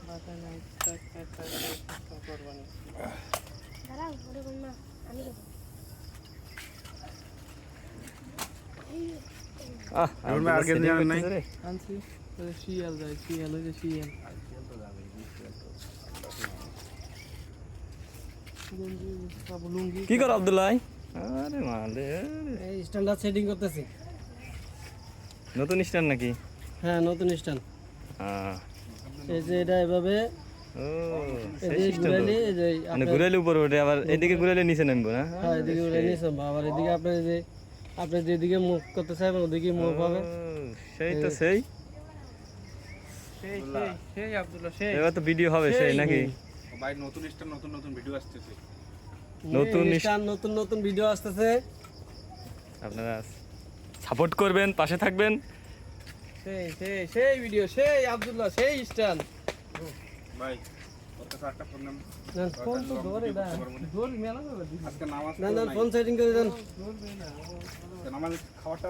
বাতা নাই একটা করবানি দাঁড়াও ওরে বল না আমি দেব এমন আর কেন জানেন নাই আনছি ওই শিয়াল যায় শিয়াল ওই যে শিয়াল তো যাবে গঞ্জি সব লুঙ্গি কি কর আব্দুল্লাহ? আরে মালে এই স্ট্যান্ডার্ড সেটিং করতেছি নতুন স্ট্যান্ড নাকি? হ্যাঁ নতুন স্ট্যান্ড হ্যাঁ। এই যে এটা এভাবে ও এই সেই যে সিস্টেম ঘুরাইলে এই যে মানে ঘুরাইলে উপরে ওঠে আবার এদিকে ঘুরাইলে নিচে নামবো না? হ্যাঁ এদিকে ঘুরাই নিয়ে সম্ভব আবার এদিকে আপনি যেদিকে মুভ করতে চাইবেন ওদিকে মুভ হবে ও, সেই তো সেই সেই সেই আব্দুল্লাহ সেই এবার তো ভিডিও হবে সেই নাকি? ভাই নতুন স্টার নতুন নতুন ভিডিও আসতেছে নতুন নতুন নতুন ভিডিও আসতেছে আপনারা সাপোর্ট করবেন, পাশে থাকবেন। সেই সেই সেই ভিডিও সেই আব্দুল্লাহ সেই স্ট্যান্ড ভাই কত একটা ফোন নাম না ফোন তো ধরে না ধরে মেলা করে আজকে নামাজ না ফোন সেটিং করে দেন নামাজ খাওয়াটা